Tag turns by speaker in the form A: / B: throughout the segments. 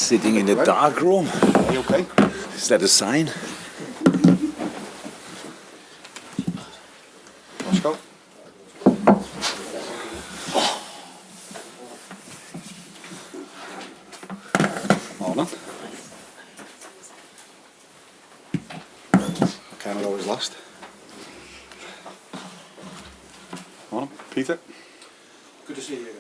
A: sitting in a dark room.
B: Are you okay?
A: Is that a sign?
B: Let's go. Morning. Can't always last. Morning, Peter.
C: Good to see you again.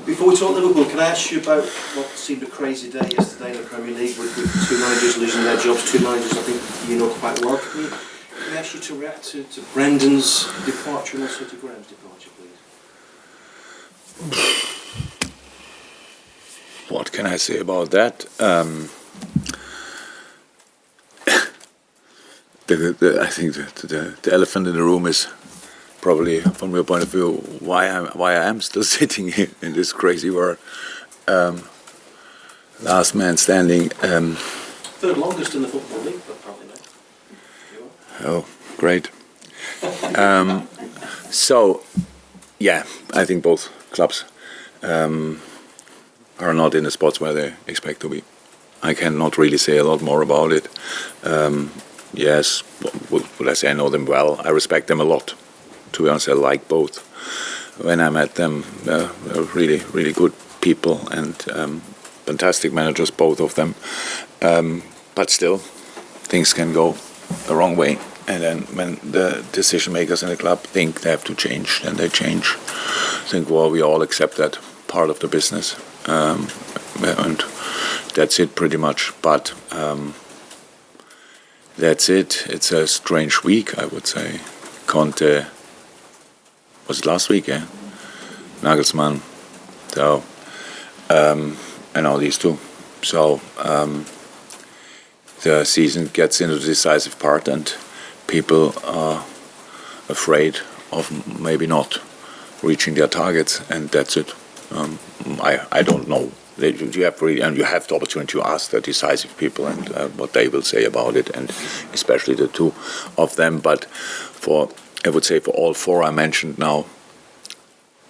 C: Before we talk Liverpool, can I ask you about what seemed a crazy day yesterday in the Premier League with two managers losing their jobs, two managers I think you know quite well. Can I ask you to react to Brendan's departure and also to Graham's departure, please?
A: What can I say about that? I think the elephant in the room is probably, from your point of view, why I am still sitting here in this crazy world. Last man standing.
C: Third longest in the Football League, but probably not.
A: Oh, great. So, yeah, I think both clubs are not in the spots where they expect to be. I cannot really say a lot more about it. Yes, would I say I know them well? I respect them a lot. To be honest, I like both. When I met them, they're really, really good people and fantastic managers, both of them. But still, things can go the wrong way. And then when the decision makers in the club think they have to change, then they change. I think, well, we all accept that part of the business. And that's it pretty much. But that's it. It's a strange week, I would say. Conte, was it last week, yeah? Nagelsmann, so, and all these two. So the season gets into the decisive part and people are afraid of maybe not reaching their targets, and that's it. I don't know. You have the opportunity to ask the decisive people and what they will say about it, and especially the two of them. But I would say for all four I mentioned now,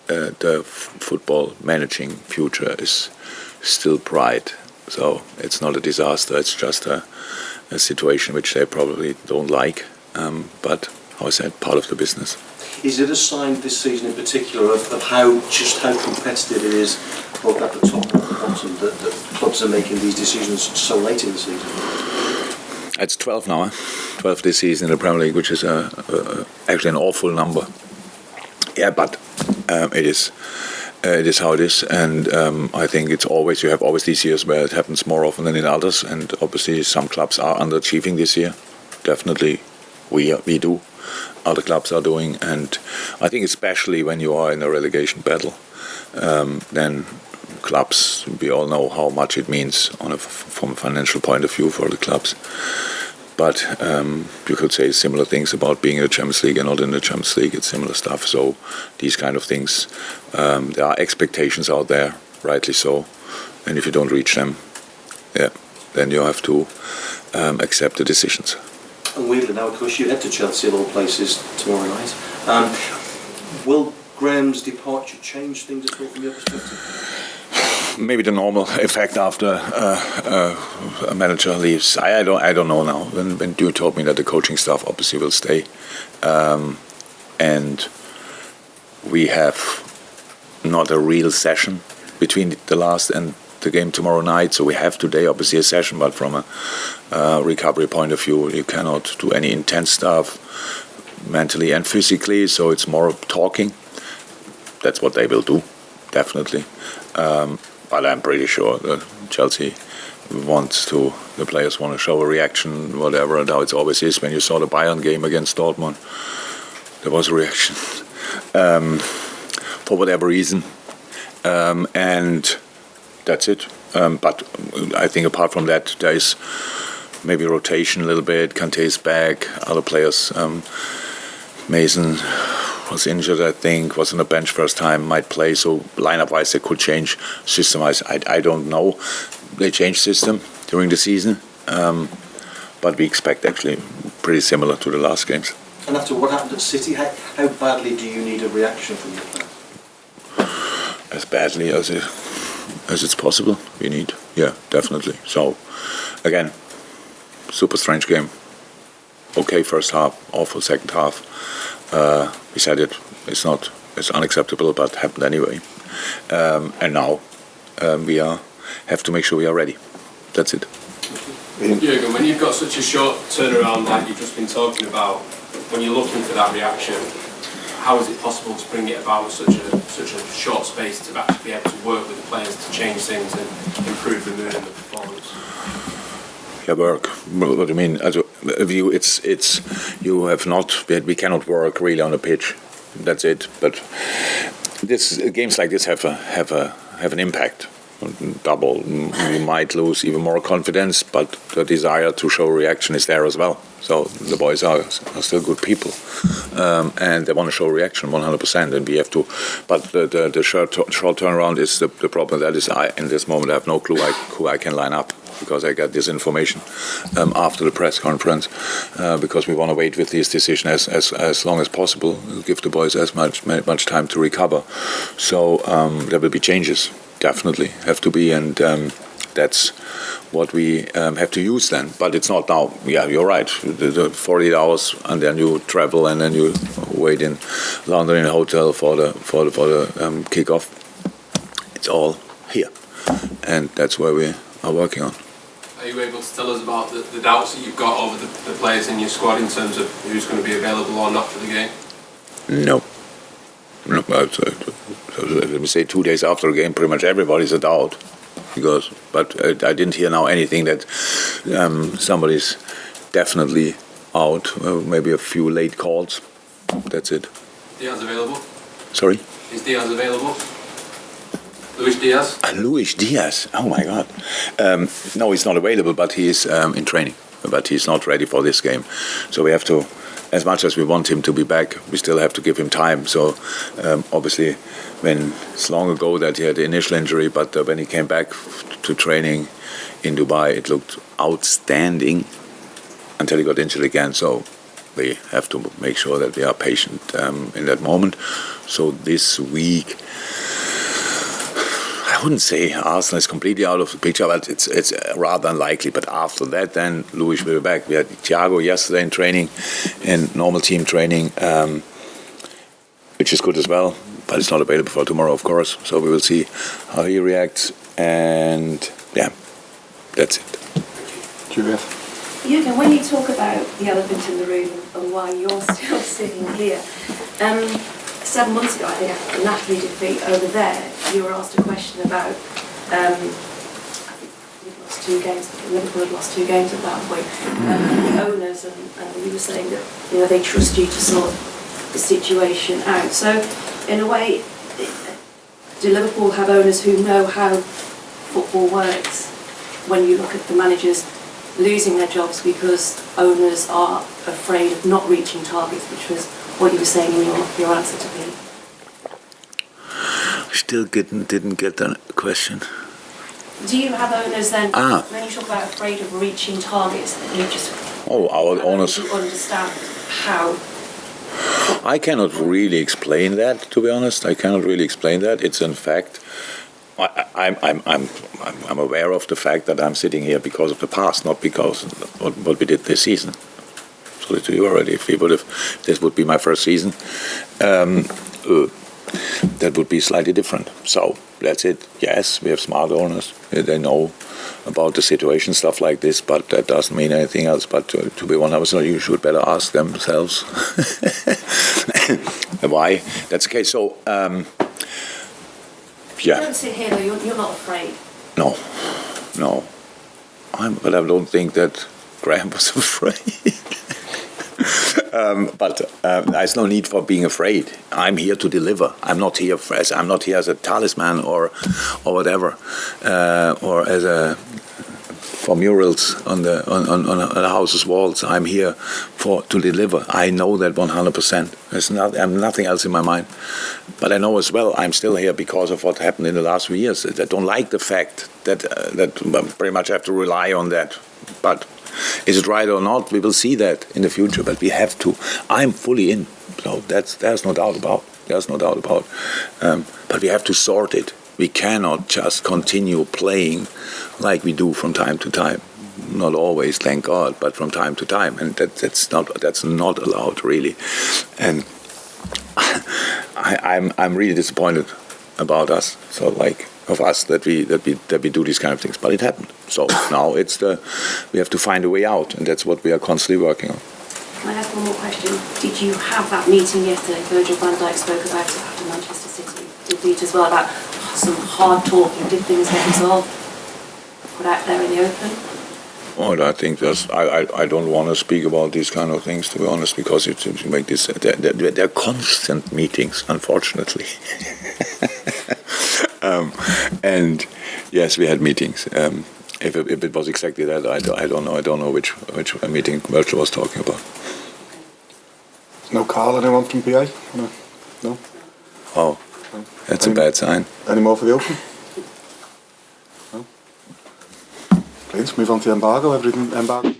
A: the football managing future is still bright. So it's not a disaster. It's just a situation which they probably don't like. But how I said, part of the business.
C: Is it a sign this season in particular of how competitive it is, both at the top and at the bottom, that clubs are making these decisions so late in the season?
A: It's 12 now, 12 this season in the Premier League, which is actually an awful number. Yeah, but it is how it is, and I think you have always these years where it happens more often than in others, and obviously some clubs are underachieving this year. Definitely, we do. Other clubs are doing, and I think especially when you are in a relegation battle, then clubs, we all know how much it means from a financial point of view for the clubs. But you could say similar things about being in the Champions League and not in the Champions League. It's similar stuff. So these kind of things, there are expectations out there, rightly so. And if you don't reach them, then you have to accept the decisions.
C: And weirdly now, of course, you head to Chelsea of all places tomorrow night. Will Graham's departure change things at all from your perspective?
A: Maybe the normal effect after a manager leaves. I don't know now. When you told me that the coaching staff obviously will stay, and we have not a real session between the last and the game tomorrow night. So we have today obviously a session, but from a recovery point of view, you cannot do any intense stuff mentally and physically. So it's more talking. That's what they will do, definitely. But I'm pretty sure that Chelsea the players want to show a reaction, whatever, and how it always is. When you saw the Bayern game against Dortmund, there was a reaction for whatever reason, and that's it. But I think apart from that, there is maybe rotation a little bit. Kante's back, other players. Mason was injured, I think, was on the bench first time, might play. So lineup-wise, they could change. System-wise, I don't know. They changed system during the season, but we expect actually pretty similar to the last games.
C: And after what happened at City, how badly do you need a reaction from your fans?
A: as badly as it's possible. We need, yeah, definitely. So again, super strange game. Okay, first half, awful second half. We said it's unacceptable, but happened anyway. And now we have to make sure we are ready. That's it.
D: Jurgen, when you've got such a short turnaround like you've just been talking about, when you're looking for that reaction, how is it possible to bring it about with such a short space to actually be able to work with the players to change things and improve the mood and the performance?
A: Yeah, work. What do you mean? We cannot work really on the pitch. That's it. But games like this have an impact. Double. You might lose even more confidence, but the desire to show reaction is there as well. So the boys are still good people, and they want to show reaction 100%. And we have to. But the short turnaround is the problem. That is, in this moment I have no clue who I can line up, because I got this information after the press conference, because we want to wait with this decision as long as possible, give the boys as much time to recover. So there will be changes, definitely have to be, and that's what we have to use then. But it's not now. Yeah, you're right. The 48 hours, and then you travel, and then you wait in London in a hotel for the kickoff. It's all here, and that's where we are working on.
D: Are you able to tell us about the doubts that you've got over the players in your squad in terms of who's going to be available or not for the game?
A: No. Let me say 2 days after a game, pretty much everybody's a doubt. But I didn't hear now anything that somebody's definitely out. Maybe a few late calls. That's it.
D: Diaz available?
A: Sorry?
D: Is Diaz available? Luis Diaz?
A: Luis Diaz. Oh my God. No, he's not available, but he is in training. But he's not ready for this game. So we have to, as much as we want him to be back, we still have to give him time. So obviously, it's long ago that he had the initial injury, but when he came back to training in Dubai, it looked outstanding until he got injured again. So we have to make sure that we are patient in that moment. So this week, I wouldn't say Arsenal is completely out of the picture, but it's rather unlikely. But after that, then Luis will be back. We had Thiago yesterday in training, in normal team training, which is good as well. But it's not available for tomorrow, of course. So we will see how he reacts. And yeah, that's it.
B: Julia.
E: Jurgen, when you talk about the elephant in the room and why you're still sitting here, 7 months ago, I think after the Napoli defeat over there, you were asked a question about, I think you'd lost 2 games, Liverpool had lost 2 games at that point, and the owners, and you were saying that they trust you to sort the situation out. So, in a way, do Liverpool have owners who know how football works when you look at the managers losing their jobs because owners are afraid of not reaching targets, which was what you were saying in your answer to me?
A: Still didn't get the question.
E: Do you have owners then, when you talk about afraid of reaching targets, that you just...
A: our owners...
E: You understand how...
A: I cannot really explain that, to be honest. I cannot really explain that. It's in fact... I'm aware of the fact that I'm sitting here because of the past, not because of what we did this season. So to you already, if this would be my first season, that would be slightly different. So that's it. Yes, we have smart owners. They know about the situation, stuff like this, but that doesn't mean anything else. But to be 100%, you should better ask themselves why that's the case. So, yeah.
E: You don't sit here though, you're not afraid.
A: No. But I don't think that Graham was afraid. But there's no need for being afraid. I'm here to deliver. I'm not here as a talisman or whatever, or as for murals on the house's walls. I'm here to deliver. I know that 100%. There's nothing else in my mind. But I know as well I'm still here because of what happened in the last few years. I don't like the fact that pretty much have to rely on that. But is it right or not? We will see that in the future. But we have to. I'm fully in. So there's no doubt about. There's no doubt about. But we have to sort it. We cannot just continue playing like we do from time to time. Not always, thank God, but from time to time, and that's not allowed really. And I'm really disappointed about us. So of us that we do these kind of things, but it happened. So now we have to find a way out, and that's what we are constantly working on.
E: Can I ask one more question? Did you have that meeting yesterday? Virgil van Dijk spoke about it after Manchester City defeat as well, about some hard talking. Did things get resolved? Put out there in the open?
A: Well, I think I don't want to speak about these kind of things, to be honest, because you make this. There are constant meetings, unfortunately. And yes, we had meetings. If it was exactly that, I don't know. I don't know which meeting Virgil was talking about.
B: No call, anyone from PA? No?
A: Oh, that's a bad sign.
B: Any more for the Open? No? Please, move on to the embargo. Everything embargo.